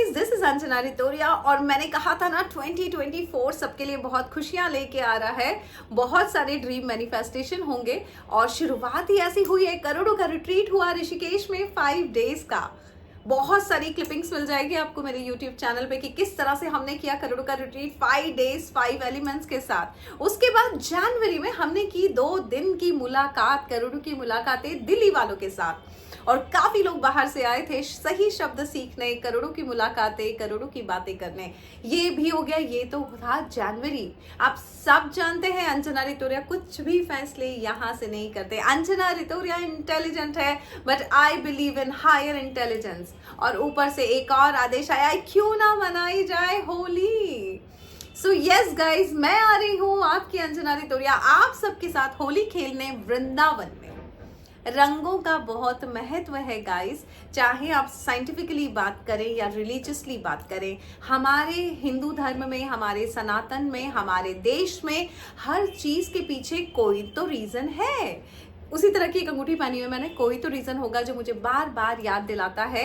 Guys, this is Anjana रितोरिया और मैंने कहा था ना 2024 सबके लिए बहुत खुशियां लेके आ रहा है। बहुत सारे ड्रीम मैनिफेस्टेशन होंगे और शुरुआत ही ऐसी हुई है। करोड़ों का रिट्रीट हुआ ऋषिकेश में 5 डेज का। बहुत सारी क्लिपिंग्स मिल जाएगी आपको मेरे YouTube चैनल पे कि किस तरह से हमने किया करोड़ों का रिट्रीट 5 डेज 5 एलिमेंट्स के साथ। उसके बाद जनवरी में हमने की 2 दिन की मुलाकात, करोड़ों की मुलाकातें दिल्ली वालों के साथ और काफी लोग बाहर से आए थे सही शब्द सीखने, करोड़ों की मुलाकातें, करोड़ों की बातें करने। ये भी हो गया, ये तो था जनवरी। आप सब जानते हैं अंजना रितोरिया कुछ भी फैसले यहाँ से नहीं करते। अंजना रितोरिया इंटेलिजेंट है but I believe in higher intelligence. और ऊपर से एक और आदेश आया, क्यों ना मनाई जाए होली। सो यस गाइज, मैं आ रही हूँ आपकी अंजना रितोरिया आप सबके साथ होली खेलने वृंदावन में। रंगों का बहुत महत्व है गाइस, चाहे आप साइंटिफिकली बात करें या रिलीजियसली बात करें। हमारे हिंदू धर्म में, हमारे सनातन में, हमारे देश में हर चीज के पीछे कोई तो रीजन है। उसी तरह की एक अंगूठी पहनी हुई मैंने, कोई तो रीजन होगा जो मुझे बार बार याद दिलाता है।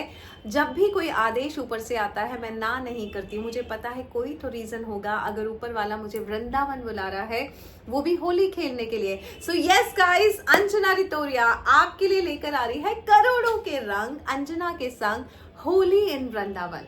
जब भी कोई आदेश ऊपर से आता है मैं ना नहीं करती, मुझे पता है कोई तो रीजन होगा। अगर ऊपर वाला मुझे वृंदावन बुला रहा है, वो भी होली खेलने के लिए। सो यस गाइस, अंजना रितोरिया आपके लिए लेकर आ रही है करोड़ों के रंग अंजना के संग होली इन वृंदावन।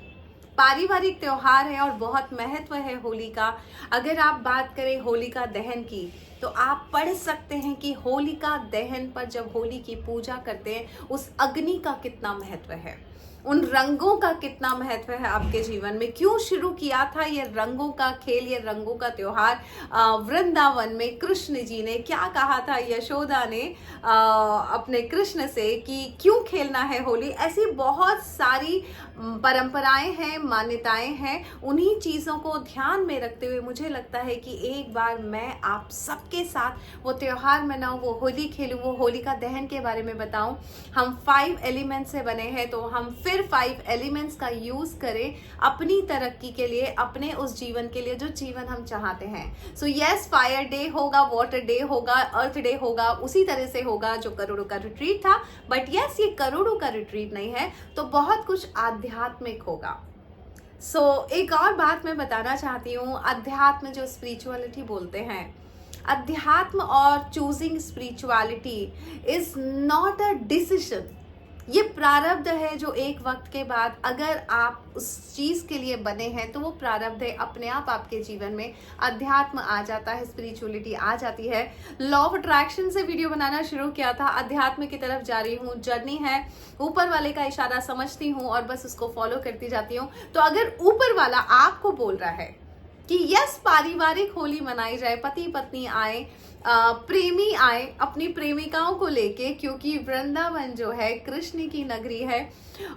पारिवारिक त्योहार है और बहुत महत्व है होली का। अगर आप बात करें होलिका दहन की तो आप पढ़ सकते हैं कि होलिका दहन पर जब होली की पूजा करते हैं उस अग्नि का कितना महत्व है, उन रंगों का कितना महत्व है आपके जीवन में। क्यों शुरू किया था ये रंगों का खेल, ये रंगों का त्योहार वृंदावन में। कृष्ण जी ने क्या कहा था, यशोदा ने अपने कृष्ण से कि क्यों खेलना है होली। ऐसी बहुत सारी परंपराएं हैं, मान्यताएं हैं। उन्हीं चीज़ों को ध्यान में रखते हुए मुझे लगता है कि एक बार मैं आप सबके साथ वो त्योहार मनाऊं, वो होली खेलूं, वो होलिका दहन के बारे में बताऊं। हम 5 एलिमेंट्स से बने हैं तो हम फिर 5 एलिमेंट्स का यूज करें अपनी तरक्की के लिए, अपने उस जीवन के लिए जो जीवन हम चाहते हैं। सो यस, फायर डे होगा, वाटर डे होगा, अर्थ डे होगा, उसी तरह से होगा जो करोड़ों का रिट्रीट था। बट यस, ये करोड़ों का रिट्रीट नहीं है तो बहुत कुछ आध्यात्मिक होगा। सो एक और बात मैं बताना चाहती हूँ, अध्यात्म जो स्पिरिचुअलिटी बोलते हैं, अध्यात्म और choosing spirituality is not a decision. ये प्रारब्ध है जो एक वक्त के बाद अगर आप उस चीज के लिए बने हैं तो वो प्रारब्ध है, अपने आप आपके जीवन में अध्यात्म आ जाता है, स्पिरिचुअलिटी आ जाती है। लॉ ऑफ अट्रैक्शन से वीडियो बनाना शुरू किया था, अध्यात्म की तरफ जा रही हूँ, जर्नी है। ऊपर वाले का इशारा समझती हूँ और बस उसको फॉलो करती जाती हूँ। तो अगर ऊपर वाला आपको बोल रहा है कि यस पारिवारिक होली मनाई जाए, पति पत्नी आए, प्रेमी आए अपनी प्रेमिकाओं को लेके, क्योंकि वृंदावन जो है कृष्ण की नगरी है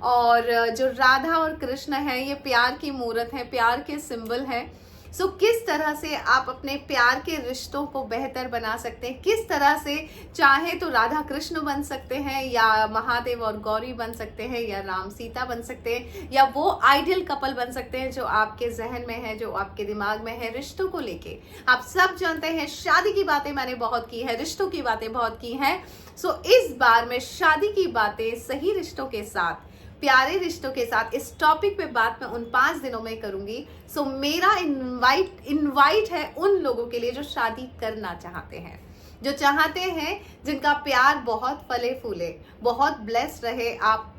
और जो राधा और कृष्ण है ये प्यार की मूर्त है, प्यार के सिंबल है। सो किस तरह से आप अपने प्यार के रिश्तों को बेहतर बना सकते हैं, किस तरह से चाहे तो राधा कृष्ण बन सकते हैं या महादेव और गौरी बन सकते हैं या राम सीता बन सकते हैं या वो आइडियल कपल बन सकते हैं जो आपके जहन में है, जो आपके दिमाग में है रिश्तों को लेके। आप सब जानते हैं शादी की बातें मैंने बहुत की है, रिश्तों की बातें बहुत की हैं। सो इस बार मैं शादी की बातें सही रिश्तों के साथ, प्यारे रिश्तों के साथ, इस टॉपिक पे बात मैं उन 5 दिनों में करूंगी। सो मेरा इनवाइट है उन लोगों के लिए जो शादी करना चाहते हैं, जो चाहते हैं जिनका प्यार बहुत फले फूले, बहुत ब्लेस्ड रहे आप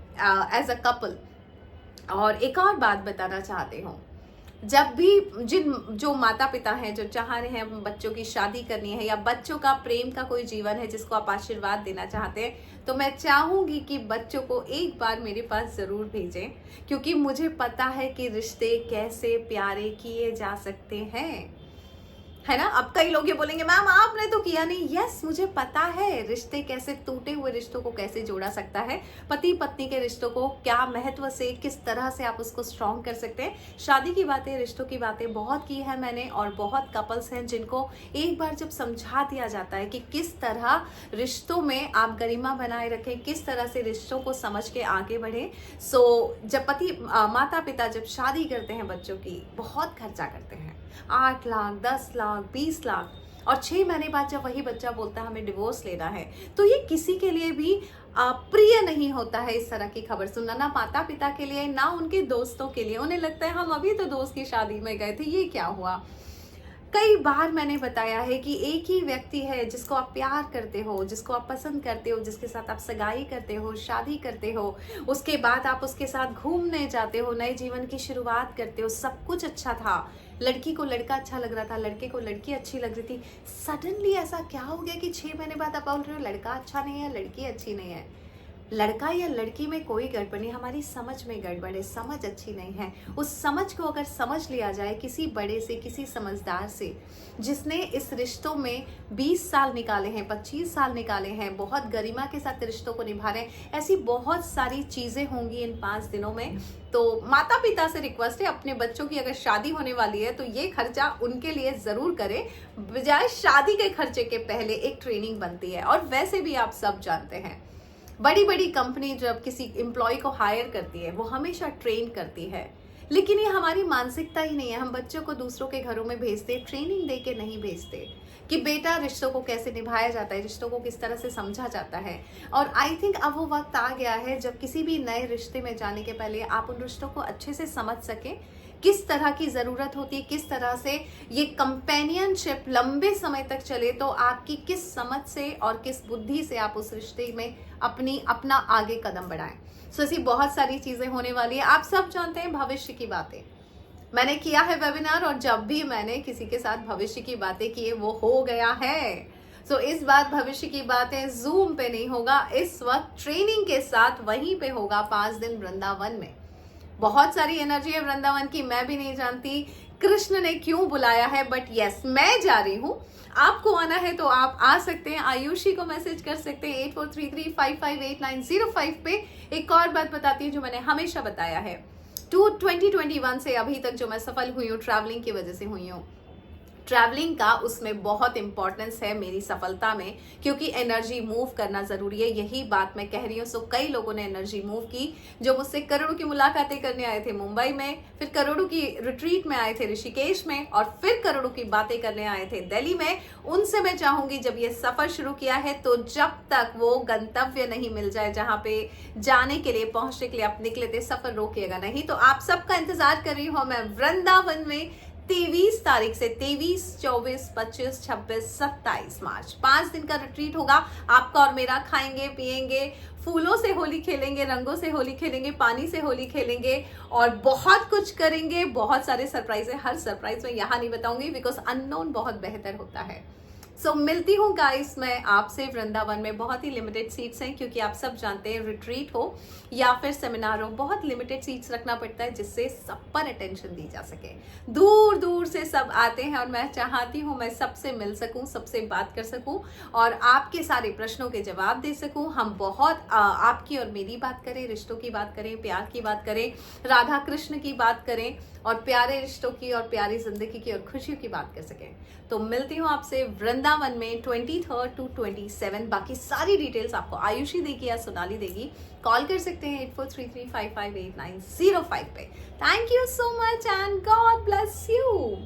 एज अ कपल। और एक और बात बताना चाहते हूँ, जब भी जो माता पिता हैं जो चाह रहे हैं बच्चों की शादी करनी है या बच्चों का प्रेम का कोई जीवन है जिसको आप आशीर्वाद देना चाहते हैं, तो मैं चाहूंगी कि बच्चों को एक बार मेरे पास जरूर भेजें, क्योंकि मुझे पता है कि रिश्ते कैसे प्यारे किए जा सकते हैं, है ना। अब कई लोग ये बोलेंगे मैम आपने तो किया नहीं। यस, मुझे पता है रिश्ते कैसे, टूटे हुए रिश्तों को कैसे जोड़ा सकता है, पति पत्नी के रिश्तों को क्या महत्व से, किस तरह से आप उसको स्ट्रॉन्ग कर सकते हैं। शादी की बातें, रिश्तों की बातें बहुत की है मैंने और बहुत कपल्स हैं जिनको एक बार जब समझा दिया जाता है कि किस तरह रिश्तों में आप गरिमा बनाए रखें, किस तरह से रिश्तों को समझ के आगे बढ़े। सो जब माता पिता जब शादी करते हैं बच्चों की, बहुत खर्चा करते हैं, 8 लाख 10 लाख 20 लाख, और 6 महीने बाद जब वही बच्चा बोलता है हमें डिवोर्स लेना है, तो ये किसी के लिए भी प्रिय नहीं होता है इस तरह की खबर सुनना, ना माता पिता के लिए ना उनके दोस्तों के लिए। उन्हें लगता है हम अभी तो दोस्त की शादी में गए थे, ये क्या हुआ। कई बार मैंने बताया है कि एक ही व्यक्ति है जिसको आप प्यार करते हो, जिसको आप पसंद करते हो, जिसके साथ आप सगाई करते हो, शादी करते हो, उसके बाद आप उसके साथ घूमने जाते हो, नए जीवन की शुरुआत करते हो, सब कुछ अच्छा था, लड़की को लड़का अच्छा लग रहा था, लड़के को लड़की अच्छी लग रही थी। सडनली ऐसा क्या हो गया कि 6 महीने बाद आप बोल रहे हो लड़का अच्छा नहीं है, लड़की अच्छी नहीं है। लड़का या लड़की में कोई गड़बड़ नहीं, हमारी समझ में गड़बड़ है, समझ अच्छी नहीं है। उस समझ को अगर समझ लिया जाए किसी बड़े से, किसी समझदार से, जिसने इस रिश्तों में 20 साल निकाले हैं, 25 साल निकाले हैं, बहुत गरिमा के साथ रिश्तों को निभा रहे हैं, ऐसी बहुत सारी चीज़ें होंगी इन 5 दिनों में। तो माता पिता से रिक्वेस्ट है, अपने बच्चों की अगर शादी होने वाली है तो ये खर्चा उनके लिए ज़रूर करें, बजाय शादी के खर्चे के पहले एक ट्रेनिंग बनती है। और वैसे भी आप सब जानते हैं, बड़ी बड़ी कंपनी जब किसी एम्प्लॉय को हायर करती है वो हमेशा ट्रेन करती है, लेकिन ये हमारी मानसिकता ही नहीं है। हम बच्चों को दूसरों के घरों में भेजते, ट्रेनिंग दे के नहीं भेजते कि बेटा रिश्तों को कैसे निभाया जाता है, रिश्तों को किस तरह से समझा जाता है। और आई थिंक अब वो वक्त आ गया है जब किसी भी नए रिश्ते में जाने के पहले आप उन रिश्तों को अच्छे से समझ सकें, किस तरह की ज़रूरत होती है, किस तरह से ये कंपेनियनशिप लंबे समय तक चले, तो आपकी किस समझ से और किस बुद्धि से आप उस रिश्ते में अपना आगे कदम बढ़ाएं। सो ऐसी बहुत सारी चीज़ें होने वाली है। आप सब जानते हैं भविष्य की बातें, मैंने किया है वेबिनार, और जब भी मैंने किसी के साथ भविष्य की बातें की है वो हो गया है। सो इस बार भविष्य की बातें जूम पे नहीं होगा, इस वक्त ट्रेनिंग के साथ वहीं पे होगा 5 दिन वृंदावन में। बहुत सारी एनर्जी है वृंदावन की, मैं भी नहीं जानती कृष्ण ने क्यों बुलाया है, बट यस मैं जा रही हूँ। आपको आना है तो आप आ सकते हैं, आयुषी को मैसेज कर सकते हैं 8433558905 पे। एक और बात बताती हूँ जो मैंने हमेशा बताया है, 2021 से अभी तक जो मैं सफल हुई हूँ ट्रैवलिंग की वजह से हुई हूँ। ट्रैवलिंग का उसमें बहुत इंपॉर्टेंस है मेरी सफलता में, क्योंकि एनर्जी मूव करना जरूरी है, यही बात मैं कह रही हूँ। सो कई लोगों ने एनर्जी मूव की, जो मुझसे करोड़ों की मुलाकातें करने आए थे मुंबई में, फिर करोड़ों की रिट्रीट में आए थे ऋषिकेश में, और फिर करोड़ों की बातें करने आए थे दिल्ली में। उनसे मैं चाहूंगी जब ये सफर शुरू किया है तो जब तक वो गंतव्य नहीं मिल जाए जहां पे जाने के लिए, पहुंचने के लिए आप निकले थे, सफर रोकिएगा नहीं। तो आप सबका इंतजार कर रही हूँ मैं वृंदावन में 23 तारीख से, 23, 24, 25, 26, 27 मार्च 5 दिन का रिट्रीट होगा आपका और मेरा। खाएंगे पिएंगे, फूलों से होली खेलेंगे, रंगों से होली खेलेंगे, पानी से होली खेलेंगे, और बहुत कुछ करेंगे। बहुत सारे सरप्राइज है, हर सरप्राइज मैं यहाँ नहीं बताऊंगी बिकॉज अननोन बहुत बेहतर होता है। सो मिलती हूँ गाइस मैं आपसे वृंदावन में। बहुत ही लिमिटेड सीट्स हैं, क्योंकि आप सब जानते हैं रिट्रीट हो या फिर सेमिनार हो, बहुत लिमिटेड सीट्स रखना पड़ता है जिससे सब पर अटेंशन दी जा सके। दूर दूर से सब आते हैं और मैं चाहती हूँ मैं सबसे मिल सकूँ, सबसे बात कर सकूँ और आपके सारे प्रश्नों के जवाब दे सकूँ। हम बहुत आपकी और मेरी बात करें, रिश्तों की बात करें, प्यार की बात करें, राधा कृष्ण की बात करें, और प्यारे रिश्तों की और प्यारी जिंदगी की और खुशियों की बात कर सकें। तो मिलती हूँ आपसे वृंदावन में 23 to 27। बाकी सारी डिटेल्स आपको आयुषी देगी या सोनाली देगी। कॉल कर सकते हैं 8433558905 पे। Thank you so much and God bless you.